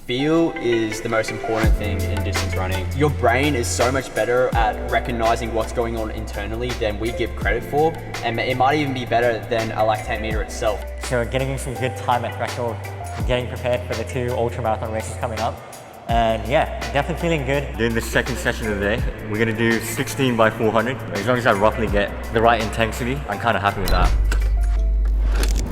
Feel is the most important thing in distance running. Your brain is so much better at recognizing what's going on internally than we give credit for, and it might even be better than a lactate meter itself. So getting some good time at threshold, getting prepared for the 2 ultramarathon races coming up. And yeah, definitely feeling good. Doing the second session of the day, we're gonna do 16 by 400. As long as I roughly get the right intensity, I'm kind of happy with that.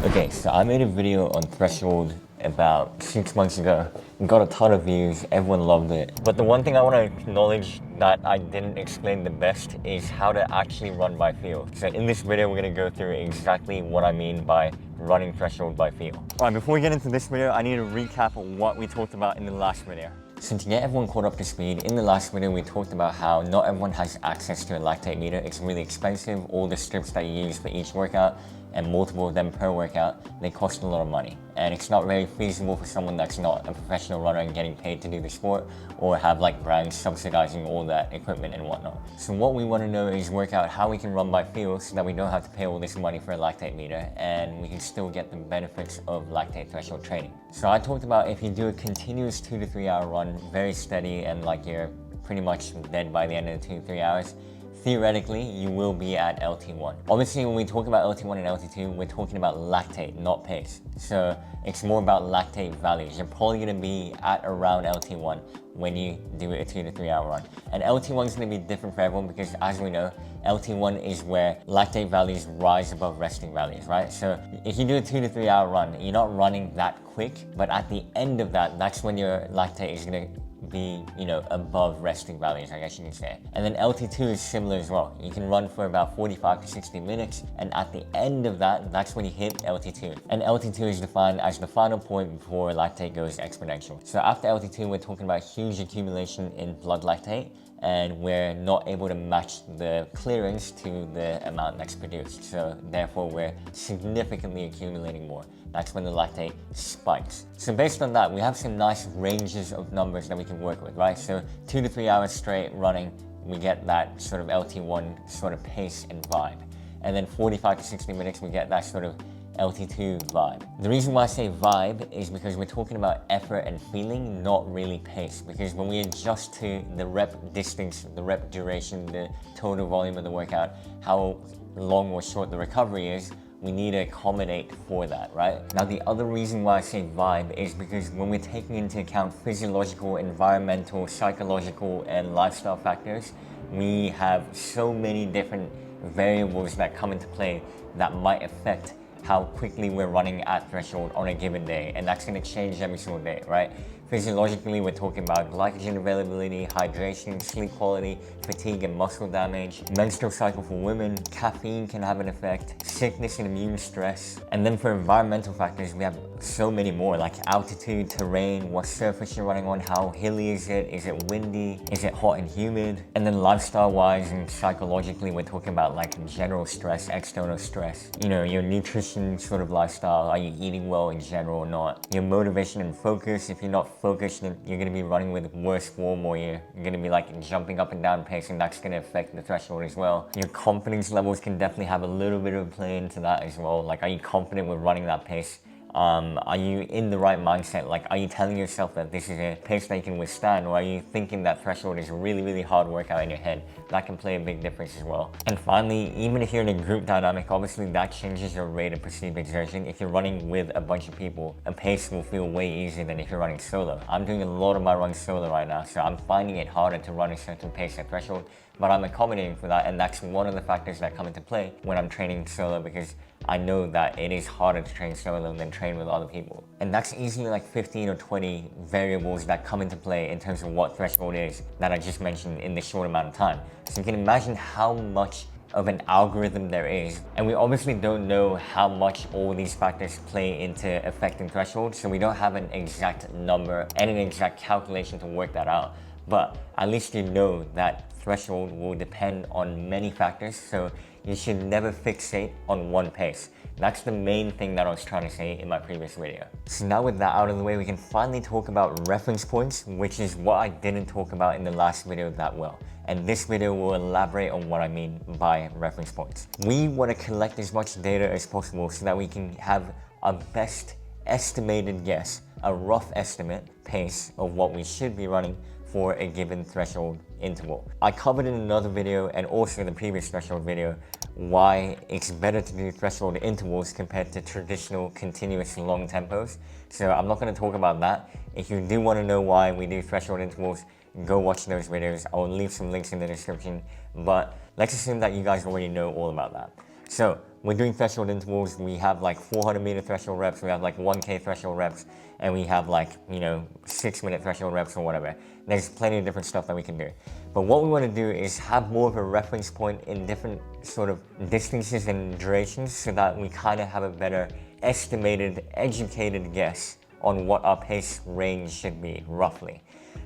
Okay, so I made a video on threshold about 6 months ago. It got a ton of views, everyone loved it. But the one thing I want to acknowledge that I didn't explain the best is how to actually run by feel. So in this video, we're going to go through exactly what I mean by running threshold by feel. Alright, before we get into this video, I need to recap what we talked about in the last video. So to get everyone caught up to speed, in the last video we talked about how not everyone has access to a lactate meter. It's really expensive. All the strips that you use for each workout, and multiple of them per workout, they cost a lot of money. And it's not very feasible for someone that's not a professional runner and getting paid to do the sport, or have like brands subsidizing all that equipment and whatnot. So what we want to know is work out how we can run by feel so that we don't have to pay all this money for a lactate meter and we can still get the benefits of lactate threshold training. So I talked about if you do a continuous 2 to 3 hour run, very steady, and like you're pretty much dead by the end of the 2 to 3 hours, theoretically, you will be at LT1. Obviously, when we talk about LT1 and LT2, we're talking about lactate, not pace. So it's more about lactate values. You're probably gonna be at around LT1 when you do a 2 to 3 hour run. And LT1 is gonna be different for everyone because, as we know, LT1 is where lactate values rise above resting values, right? So if you do a 2 to 3 hour run, you're not running that quick, but at the end of that, that's when your lactate is gonna be, above resting values, I guess you can say. And then LT2 is similar as well. You can run for about 45 to 60 minutes, and at the end of that, that's when you hit LT2. And LT2 is defined as the final point before lactate goes exponential. So after LT2, we're talking about huge accumulation in blood lactate, and we're not able to match the clearance to the amount that's produced. So therefore, we're significantly accumulating more. That's when the lactate spikes. So based on that, we have some nice ranges of numbers that we can work with, right? So 2 to 3 hours straight running, we get that sort of LT1 sort of pace and vibe. And then 45 to 60 minutes, we get that sort of LT2 vibe. The reason why I say vibe is because we're talking about effort and feeling, not really pace. Because when we adjust to the rep distance, the rep duration, the total volume of the workout, how long or short the recovery is, we need to accommodate for that, right? Now, the other reason why I say vibe is because when we're taking into account physiological, environmental, psychological, and lifestyle factors, we have so many different variables that come into play that might affect how quickly we're running at threshold on a given day. And that's gonna change every single day, right? Physiologically, we're talking about glycogen availability, hydration, sleep quality, fatigue and muscle damage, menstrual cycle for women, caffeine can have an effect, sickness and immune stress. And then for environmental factors, we have so many more, like altitude, terrain, what surface you're running on, how hilly is it windy, is it hot and humid? And then lifestyle-wise and psychologically, we're talking about like general stress, external stress. Your nutrition sort of lifestyle, are you eating well in general or not? Your motivation and focus, if you're not focused, then you're going to be running with worse form, or you're going to be like jumping up and down pace, and that's going to affect the threshold as well. Your confidence levels can definitely have a little bit of a play into that as well. Like, are you confident with running that pace? Are you in the right mindset? Like, are you telling yourself that this is a pace that you can withstand, or are you thinking that threshold is a really, really hard workout in your head? That can play a big difference as well. And finally, even if you're in a group dynamic, obviously that changes your rate of perceived exertion. If you're running with a bunch of people, a pace will feel way easier than if you're running solo. I'm doing a lot of my runs solo right now, so I'm finding it harder to run a certain pace at threshold, but I'm accommodating for that, and that's one of the factors that come into play when I'm training solo, because I know that it is harder to train solo than train with other people. And that's easily like 15 or 20 variables that come into play in terms of what threshold is that I just mentioned in this short amount of time. So you can imagine how much of an algorithm there is. And we obviously don't know how much all these factors play into affecting threshold, so we don't have an exact number and an exact calculation to work that out. But at least you know that threshold will depend on many factors, so you should never fixate on one pace. That's the main thing that I was trying to say in my previous video. So now with that out of the way, we can finally talk about reference points, which is what I didn't talk about in the last video that well. And this video will elaborate on what I mean by reference points. We want to collect as much data as possible so that we can have a best estimated guess a rough estimate pace of what we should be running for a given threshold interval. I covered in another video and also in the previous threshold video why it's better to do threshold intervals compared to traditional continuous long tempos. So I'm not going to talk about that. If you do want to know why we do threshold intervals, go watch those videos. I will leave some links in the description, but let's assume that you guys already know all about that. So we're doing threshold intervals. We have like 400 meter threshold reps, we have like 1K threshold reps, and we have like, 6-minute threshold reps or whatever. There's plenty of different stuff that we can do. But what we want to do is have more of a reference point in different sort of distances and durations so that we kind of have a better estimated, educated guess on what our pace range should be, roughly.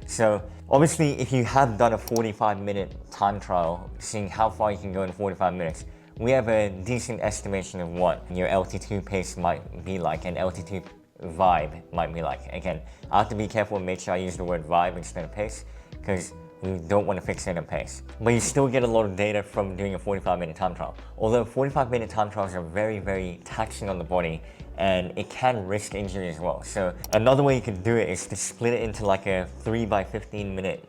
So obviously, if you have done a 45-minute time trial, seeing how far you can go in 45 minutes, we have a decent estimation of what your LT2 pace might be like and LT2 vibe might be like. Again, I have to be careful and make sure I use the word vibe instead of pace, because we don't want to fixate on pace. But you still get a lot of data from doing a 45-minute time trial. Although 45-minute time trials are very, very taxing on the body, and it can risk injury as well. So another way you could do it is to split it into like a 3 by 15 minute,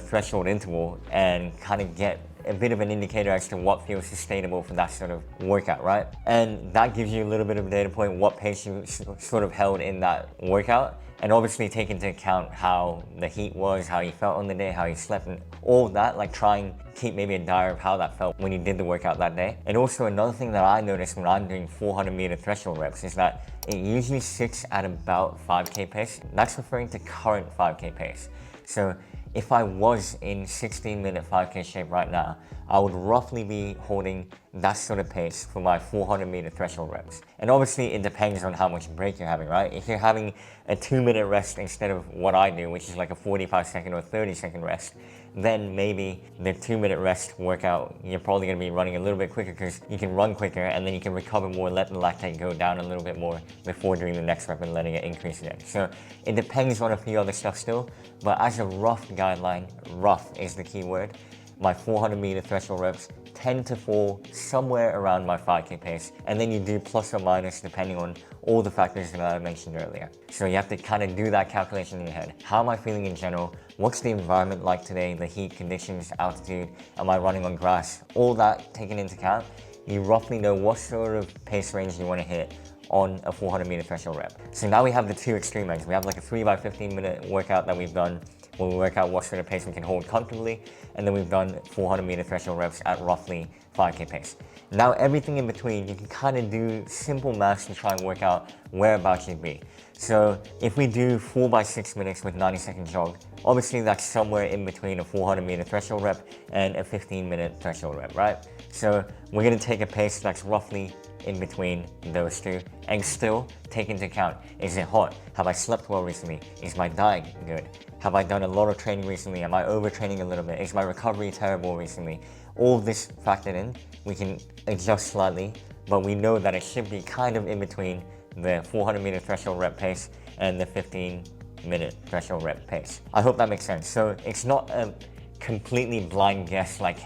threshold interval, and kind of get a bit of an indicator as to what feels sustainable for that sort of workout, right? And that gives you a little bit of a data point, what pace you sort of held in that workout. And obviously take into account how the heat was, how you felt on the day, how you slept, and all of that. Like try and keep maybe a diary of how that felt when you did the workout that day. And also another thing that I noticed when I'm doing 400 meter threshold reps is that it usually sits at about 5K pace. That's referring to current 5K pace. So if I was in 16-minute 5K shape right now, I would roughly be holding that sort of pace for my 400 meter threshold reps. And obviously it depends on how much break you're having, right? If you're having a 2-minute rest instead of what I do, which is like a 45-second or 30-second rest, then maybe the 2-minute rest workout, you're probably going to be running a little bit quicker because you can run quicker and then you can recover more, let the lactate go down a little bit more before doing the next rep and letting it increase again. So it depends on a few other stuff still, but as a rough guideline, rough is the key word, my 400 meter threshold reps tend to fall somewhere around my 5K pace, and then you do plus or minus depending on all the factors that I mentioned earlier. So you have to kind of do that calculation in your head. How am I feeling in general? What's the environment like today? The heat conditions, altitude, am I running on grass? All that taken into account, you roughly know what sort of pace range you want to hit on a 400 meter threshold rep. So now we have the two extreme ends. We have like a 3 by 15 minute workout that we've done where we work out what sort of pace we can hold comfortably, and then we've done 400 meter threshold reps at roughly 5K pace. Now everything in between, you can kind of do simple maths to try and work out whereabouts you'd be. So if we do 4 by 6 minutes with 90-second jog, obviously that's somewhere in between a 400 meter threshold rep and a 15-minute threshold rep, right? So we're gonna take a pace that's roughly in between those two and still take into account, is it hot? Have I slept well recently? Is my diet good? Have I done a lot of training recently? Am I overtraining a little bit? Is my recovery terrible recently? All of this factored in, we can adjust slightly, but we know that it should be kind of in between the 400 meter threshold rep pace and the 15-minute threshold rep pace. I hope that makes sense. So it's not a completely blind guess like,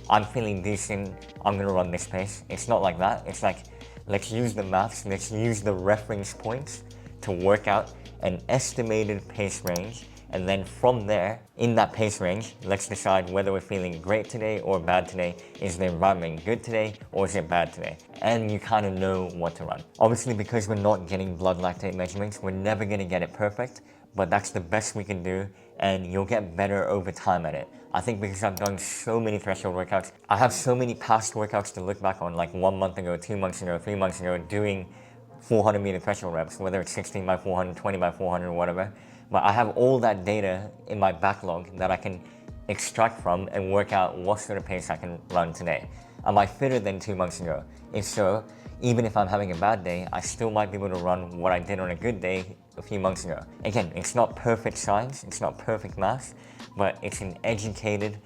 I'm feeling decent, I'm gonna run this pace. It's not like that. It's like, let's use the maths, let's use the reference points to work out an estimated pace range. And then from there, in that pace range, let's decide whether we're feeling great today or bad today. Is the environment good today or is it bad today? And you kind of know what to run. Obviously, because we're not getting blood lactate measurements, we're never gonna get it perfect, but that's the best we can do, and you'll get better over time at it. I think because I've done so many threshold workouts, I have so many past workouts to look back on, like 1 month ago, 2 months ago, 3 months ago, doing 400 meter threshold reps, whether it's 16 by 400, 20 by 400 or whatever. But I have all that data in my backlog that I can extract from and work out what sort of pace I can run today. Am I fitter than 2 months ago? If so, even if I'm having a bad day, I still might be able to run what I did on a good day a few months ago. Again, it's not perfect science, it's not perfect math, but it's an educated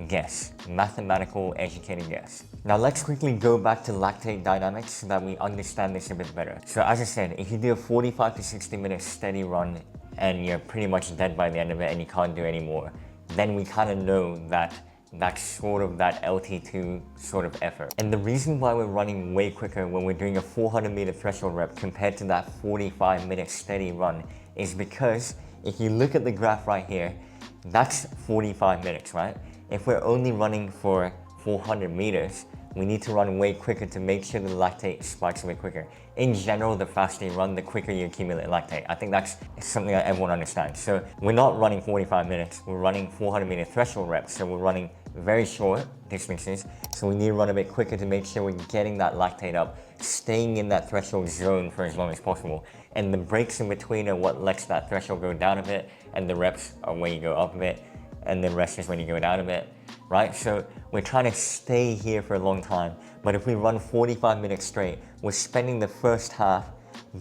guess, mathematical educated guess. Now let's quickly go back to lactate dynamics so that we understand this a bit better. So as I said, if you do a 45 to 60 minute steady run and you're pretty much dead by the end of it and you can't do any more, then we kind of know that that's sort of that LT2 sort of effort. And the reason why we're running way quicker when we're doing a 400 meter threshold rep compared to that 45 minute steady run is because if you look at the graph right here, that's 45 minutes, right? If we're only running for 400 meters, we need to run way quicker to make sure the lactate spikes a bit quicker. In general, the faster you run, the quicker you accumulate lactate. I think that's something that everyone understands. So we're not running 45 minutes, we're running 400 meter threshold reps. So we're running very short distances. So we need to run a bit quicker to make sure we're getting that lactate up, staying in that threshold zone for as long as possible. And the breaks in between are what lets that threshold go down a bit, and the reps are when you go up a bit, and the rest is when you go down a bit, right? So we're trying to stay here for a long time, but if we run 45 minutes straight, we're spending the first half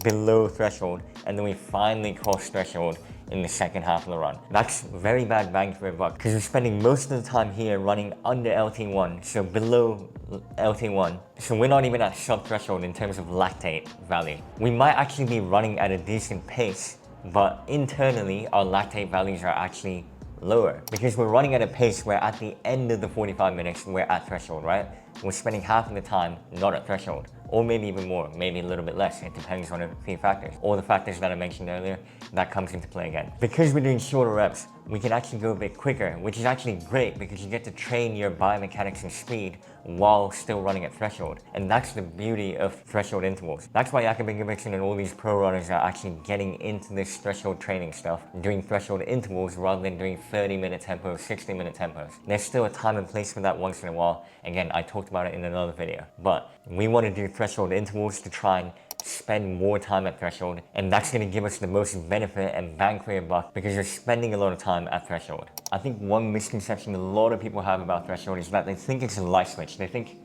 below threshold, and then we finally cross threshold in the second half of the run. That's very bad bang for a buck, because we're spending most of the time here running under LT1, so below LT1. So we're not even at sub-threshold in terms of lactate value. We might actually be running at a decent pace, but internally our lactate values are actually lower because we're running at a pace where at the end of the 45 minutes we're at threshold, right? We're spending half of the time not at threshold, or maybe even more, maybe a little bit less. It depends on a few factors. All the factors that I mentioned earlier, that comes into play again. Because we're doing shorter reps, we can actually go a bit quicker, which is actually great because you get to train your biomechanics and speed while still running at threshold. And that's the beauty of threshold intervals. That's why Jakob Ingebrigtsen and all these pro runners are actually getting into this threshold training stuff, doing threshold intervals rather than doing 30-minute tempos, 60-minute tempos. There's still a time and place for that once in a while. Again, I talked about it in another video, but we want to do threshold intervals to try and spend more time at threshold, and that's going to give us the most benefit and bang for your buck because you're spending a lot of time at threshold. I think one misconception a lot of people have about threshold is that they think it's a light switch. They think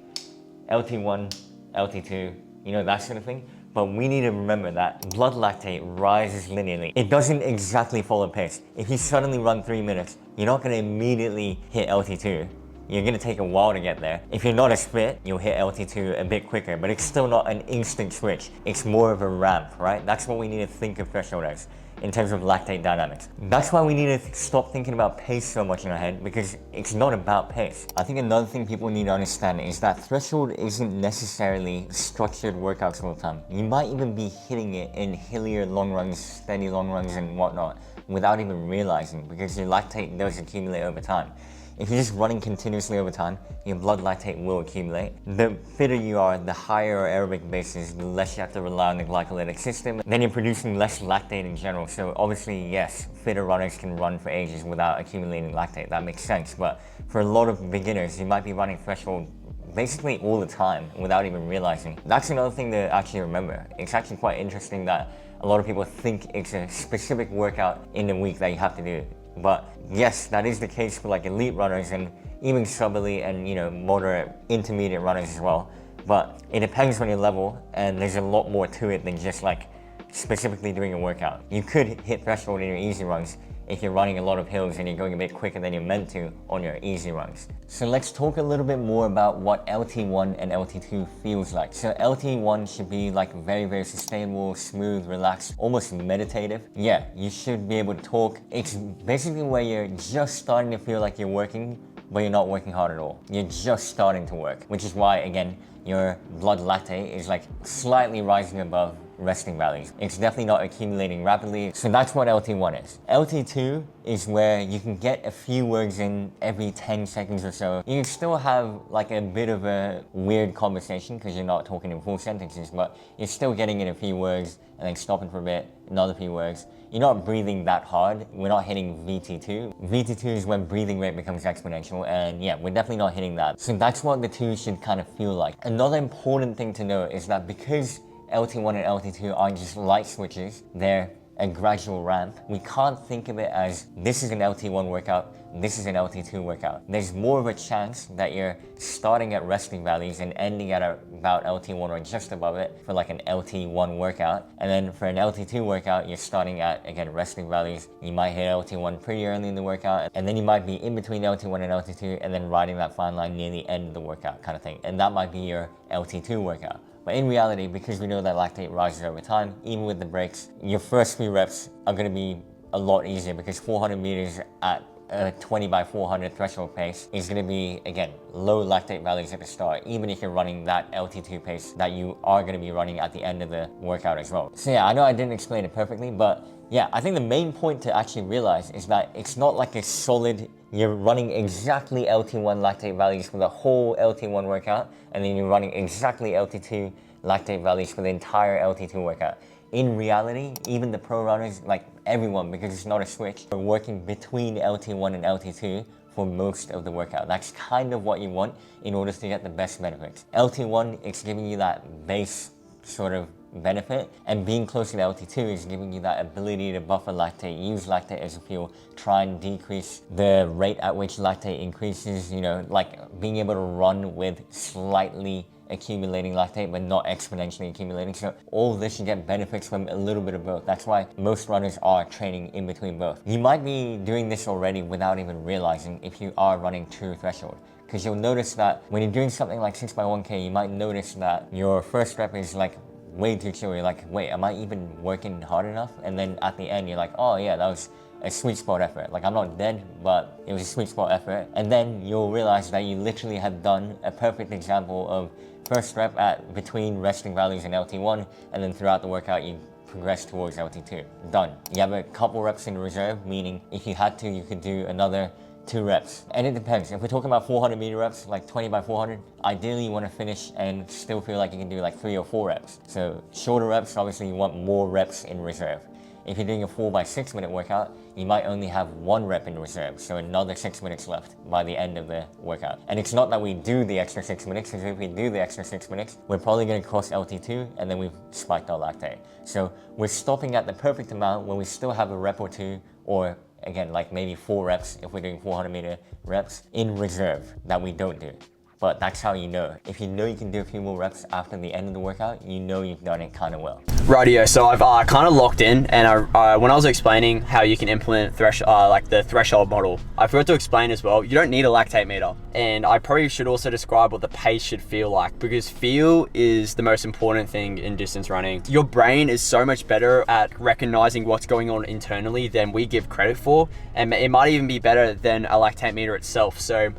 LT1, LT2, you know, that sort of thing. But we need to remember that blood lactate rises linearly. It doesn't exactly follow pace. If you suddenly run 3 minutes, you're not going to immediately hit LT2. You're gonna take a while to get there. If you're not as fit, you'll hit LT2 a bit quicker, but it's still not an instant switch. It's more of a ramp, right? That's what we need to think of threshold as in terms of lactate dynamics. That's why we need to stop thinking about pace so much in our head, because it's not about pace. I think another thing people need to understand is that threshold isn't necessarily structured workouts all the time. You might even be hitting it in hillier long runs, steady long runs and whatnot without even realizing, because your lactate does accumulate over time. If you're just running continuously over time, your blood lactate will accumulate. The fitter you are, the higher our aerobic base is, the less you have to rely on the glycolytic system. Then you're producing less lactate in general. So obviously, yes, fitter runners can run for ages without accumulating lactate. That makes sense. But for a lot of beginners, you might be running threshold basically all the time without even realizing. That's another thing to actually remember. It's actually quite interesting that a lot of people think it's a specific workout in the week that you have to do. But yes, that is the case for like elite runners and even sub-elite and, you know, moderate, intermediate runners as well. But it depends on your level, and there's a lot more to it than just like specifically doing a workout. You could hit threshold in your easy runs if you're running a lot of hills and you're going a bit quicker than you're meant to on your easy runs. So let's talk a little bit more about what LT1 and LT2 feels like. So LT1 should be like very, very sustainable, smooth, relaxed, almost meditative. Yeah, you should be able to talk. It's basically where you're just starting to feel like you're working, but you're not working hard at all. You're just starting to work, which is why, again, your blood lactate is like slightly rising above resting values. It's definitely not accumulating rapidly. So that's what LT1 is. LT2 is where you can get a few words in every 10 seconds or so. You can still have like a bit of a weird conversation because you're not talking in full sentences, but you're still getting in a few words and then stopping for a bit, another few words. You're not breathing that hard. We're not hitting VT2. VT2 is when breathing rate becomes exponential, and yeah, we're definitely not hitting that. So that's what the two should kind of feel like. Another important thing to note is that because LT1 and LT2 aren't just light switches, they're a gradual ramp. We can't think of it as this is an LT1 workout, this is an LT2 workout. There's more of a chance that you're starting at resting values and ending at about LT1 or just above it for like an LT1 workout. And then for an LT2 workout, you're starting at, again, resting values. You might hit LT1 pretty early in the workout, and then you might be in between LT1 and LT2 and then riding that fine line near the end of the workout kind of thing. And that might be your LT2 workout. But in reality, because we know that lactate rises over time, even with the breaks, your first few reps are going to be a lot easier because 400 meters at a 20 by 400 threshold pace is going to be, again, low lactate values at the start, even if you're running that LT2 pace that you are going to be running at the end of the workout as well. So yeah, I know I didn't explain it perfectly, but Yeah, I think the main point to actually realize is that it's not like a solid, you're running exactly LT1 lactate values for the whole LT1 workout, and then you're running exactly LT2 lactate values for the entire LT2 workout. In reality, even the pro runners, like everyone, because it's not a switch, are working between LT1 and LT2 for most of the workout. That's kind of what you want in order to get the best benefits. LT1 is giving you that base sort of benefit, and being close to LT2 is giving you that ability to buffer lactate, use lactate as a fuel, try and decrease the rate at which lactate increases, you know, like being able to run with slightly accumulating lactate but not exponentially accumulating. So all of this, you get benefits from a little bit of both. That's why most runners are training in between both. You might be doing this already without even realizing if you are running true threshold, because you'll notice that when you're doing something like 6x1k, you might notice that your first rep is like way too chill. You're like, wait, am I even working hard enough? And then at the end you're like, oh yeah, that was a sweet spot effort. Like, I'm not dead, but it was a sweet spot effort. And then you'll realize that you literally have done a perfect example of first rep at between resting values in LT1, and then throughout the workout you progress towards LT2. Done. You have a couple reps in reserve, meaning if you had to, you could do another 2 reps. And it depends. If we're talking about 400 meter reps, like 20 by 400, ideally you want to finish and still feel like you can do like 3 or 4 reps. So shorter reps, obviously you want more reps in reserve. If you're doing a 4 by 6 minute workout, you might only have 1 rep in reserve, so another 6 minutes left by the end of the workout. And it's not that we do the extra 6 minutes, because if we do the extra 6 minutes, we're probably going to cross LT2 and then we've spiked our lactate. So we're stopping at the perfect amount when we still have a rep or 2, or again, like maybe 4 reps if we're doing 400 meter reps in reserve that we don't do. But that's how you know. If you know you can do a few more reps after the end of the workout, you know you've done it kind of well. Rightio, so I've kind of locked in, and when I was explaining how you can implement like the threshold model, I forgot to explain as well, you don't need a lactate meter. And I probably should also describe what the pace should feel like, because feel is the most important thing in distance running. Your brain is so much better at recognizing what's going on internally than we give credit for, and it might even be better than a lactate meter itself. So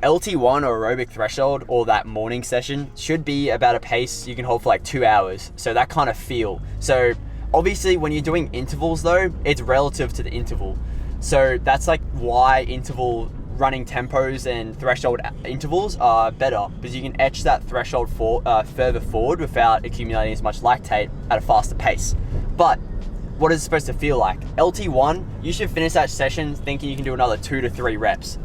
LT1 or aerobic threshold, or that morning session, should be about a pace you can hold for like 2 hours. So that kind of feel. So obviously when you're doing intervals though, it's relative to the interval. So that's like why interval running tempos and threshold intervals are better, because you can etch that threshold further forward without accumulating as much lactate at a faster pace. But what is it supposed to feel like? LT1, you should finish that session thinking you can do another 2 to 3 reps.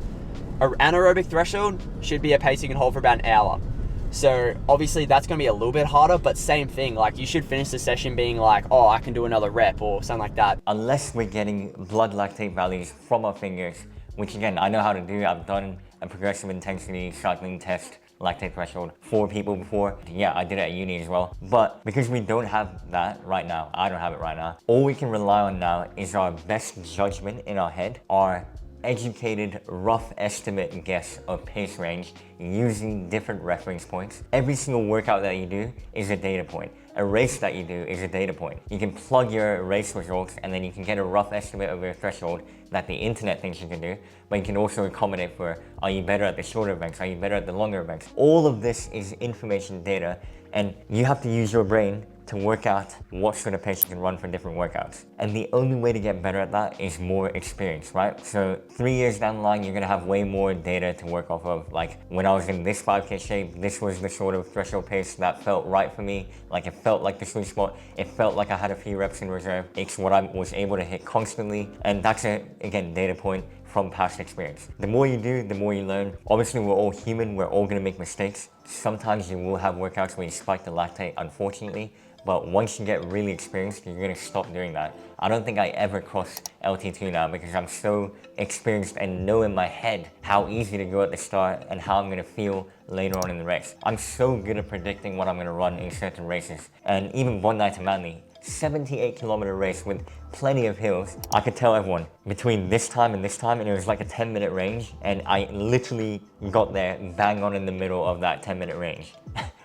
An anaerobic threshold should be a pace you can hold for about an hour. So obviously that's going to be a little bit harder, but same thing, like you should finish the session being like, oh, I can do another rep or something like that. Unless we're getting blood lactate values from our fingers, which again, I know how to do. I've done a progressive intensity cycling test lactate threshold for people before. Yeah, I did it at uni as well. But because we don't have that right now, I don't have it right now, all we can rely on now is our best judgment in our head, our educated rough estimate guess of pace range using different reference points. Every single workout that you do is a data point. A race that you do is a data point. You can plug your race results and then you can get a rough estimate of your threshold that the internet thinks you can do, but you can also accommodate for, are you better at the shorter events? Are you better at the longer events? All of this is information data, and you have to use your brain to work out what sort of pace you can run for different workouts. And the only way to get better at that is more experience, right? So 3 years down the line, you're gonna have way more data to work off of. Like when I was in this 5K shape, this was the sort of threshold pace that felt right for me. Like it felt like the sweet spot. It felt like I had a few reps in reserve. It's what I was able to hit constantly. And that's a, again, data point from past experience. The more you do, the more you learn. Obviously, we're all human. We're all gonna make mistakes. Sometimes you will have workouts where you spike the lactate, unfortunately. But once you get really experienced, you're gonna stop doing that. I don't think I ever cross LT2 now because I'm so experienced and know in my head how easy to go at the start and how I'm gonna feel later on in the race. I'm so good at predicting what I'm gonna run in certain races. And even one night to Manly, 78-kilometer race with plenty of hills, I could tell everyone between this time and it was like a 10-minute range, and I literally got there bang on in the middle of that 10-minute range.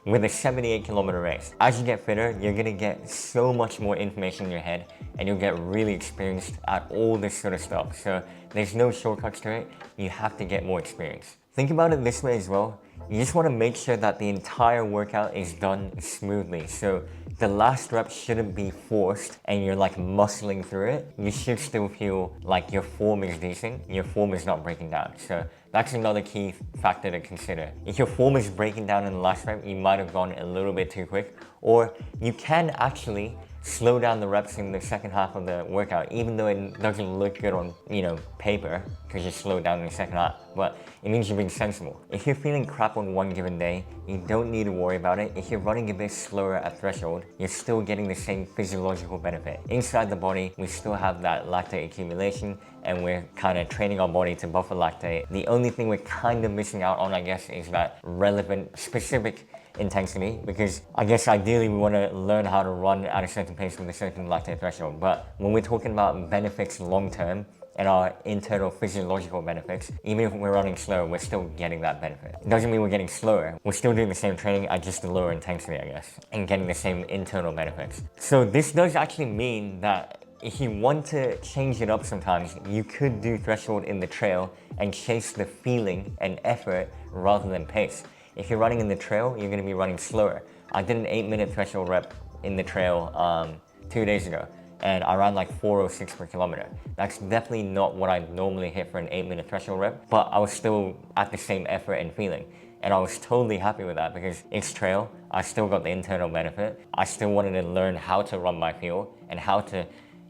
With a 78-kilometer race. As you get fitter, you're gonna get so much more information in your head and you'll get really experienced at all this sort of stuff. So there's no shortcuts to it. You have to get more experience. Think about it this way as well. You just want to make sure that the entire workout is done smoothly. So the last rep shouldn't be forced and you're like muscling through it. You should still feel like your form is decent, your form is not breaking down. So that's another key factor to consider. If your form is breaking down in the last rep, you might have gone a little bit too quick, or you can actually slow down the reps in the second half of the workout, even though it doesn't look good on, paper, because you slowed down in the second half, but it means you're being sensible. If you're feeling crap on one given day, you don't need to worry about it. If you're running a bit slower at threshold, you're still getting the same physiological benefit. Inside the body, we still have that lactate accumulation, and we're kind of training our body to buffer lactate. The only thing we're kind of missing out on, I guess, is that relevant, specific intensity, because I guess ideally we want to learn how to run at a certain pace with a certain lactate threshold. But when we're talking about benefits long term and our internal physiological benefits, even if we're running slow, we're still getting that benefit. It doesn't mean we're getting slower. We're still doing the same training at just a lower intensity, I guess, and getting the same internal benefits. So this does actually mean that if you want to change it up sometimes, you could do threshold in the trail and chase the feeling and effort rather than pace. If you're running in the trail, you're gonna be running slower. I did an 8-minute threshold rep in the trail 2 days ago, and I ran like 4:06 per kilometer. That's definitely not what I normally hit for an 8-minute threshold rep, but I was still at the same effort and feeling. And I was totally happy with that because it's trail, I still got the internal benefit. I still wanted to learn how to run by feel and how to,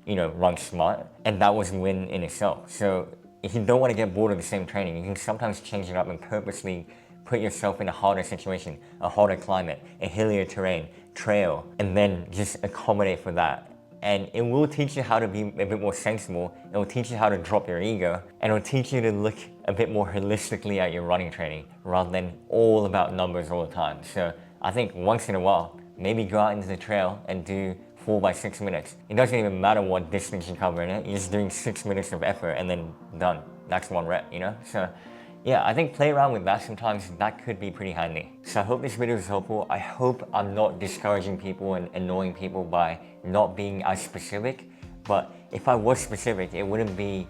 run smart. And that was a win in itself. So if you don't want to get bored of the same training, you can sometimes change it up and purposely put yourself in a harder situation, a harder climate, a hillier terrain, trail, and then just accommodate for that. And it will teach you how to be a bit more sensible. It will teach you how to drop your ego, and it will teach you to look a bit more holistically at your running training rather than all about numbers all the time. So I think once in a while, maybe go out into the trail and do 4 by 6 minutes. It doesn't even matter what distance you cover in it. You're just doing 6 minutes of effort and then done. That's one rep, So yeah, I think play around with that sometimes. That could be pretty handy. So I hope this video is helpful. I hope I'm not discouraging people and annoying people by not being as specific. But if I was specific, it wouldn't be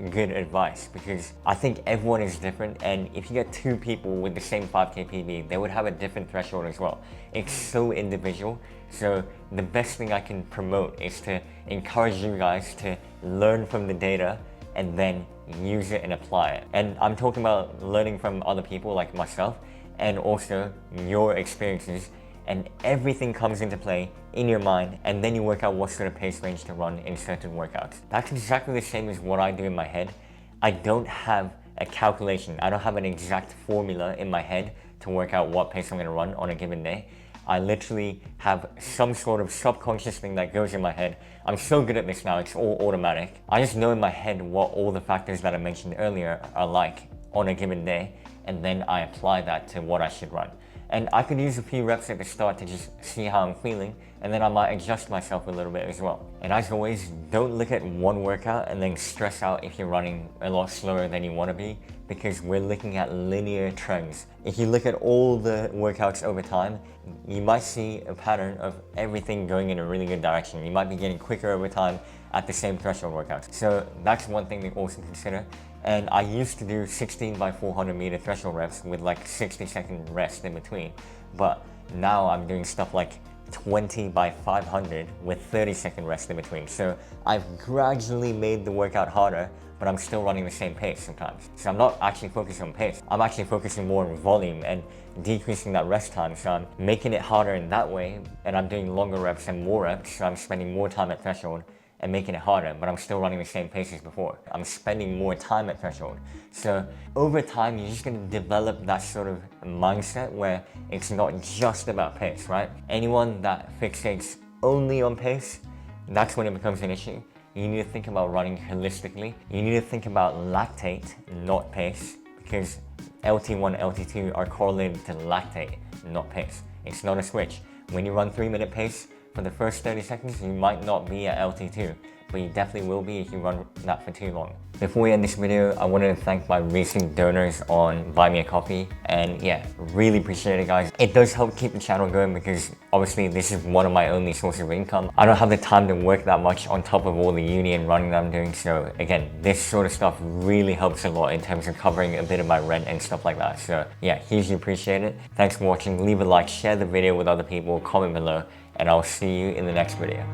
good advice because I think everyone is different. And if you get 2 people with the same 5K PB, they would have a different threshold as well. It's so individual. So the best thing I can promote is to encourage you guys to learn from the data and then use it and apply it. And I'm talking about learning from other people like myself and also your experiences, and everything comes into play in your mind, and then you work out what sort of pace range to run in certain workouts. That's exactly the same as what I do in my head. I don't have a calculation. I don't have an exact formula in my head to work out what pace I'm gonna run on a given day. I literally have some sort of subconscious thing that goes in my head. I'm so good at this now, it's all automatic. I just know in my head what all the factors that I mentioned earlier are like on a given day, and then I apply that to what I should run. And I could use a few reps at the start to just see how I'm feeling, and then I might adjust myself a little bit as well. And as always, don't look at one workout and then stress out if you're running a lot slower than you want to be, because we're looking at linear trends. If you look at all the workouts over time, you might see a pattern of everything going in a really good direction. You might be getting quicker over time at the same threshold workouts. So that's one thing to also consider. And I used to do 16 by 400 meter threshold reps with like 60-second rest in between. But now I'm doing stuff like 20 by 500 with 30-second rest in between. So I've gradually made the workout harder, but I'm still running the same pace sometimes. So I'm not actually focusing on pace. I'm actually focusing more on volume and decreasing that rest time. So I'm making it harder in that way, and I'm doing longer reps and more reps. So I'm spending more time at threshold and making it harder, but I'm still running the same pace as before. I'm spending more time at threshold. So over time, you're just gonna develop that sort of mindset where it's not just about pace, right? Anyone that fixates only on pace, that's when it becomes an issue. You need to think about running holistically. You need to think about lactate, not pace, because LT1 and LT2 are correlated to lactate, not pace. It's not a switch. When you run 3-minute pace, for the first 30 seconds, you might not be at LT2, but you definitely will be if you run that for too long. Before we end this video, I wanted to thank my recent donors on Buy Me a Coffee, and yeah, really appreciate it, guys. It does help keep the channel going because obviously this is one of my only sources of income. I don't have the time to work that much on top of all the uni and running that I'm doing, so again, this sort of stuff really helps a lot in terms of covering a bit of my rent and stuff like that. So yeah, hugely appreciate it. Thanks for watching. Leave a like, share the video with other people, comment below, and I'll see you in the next video.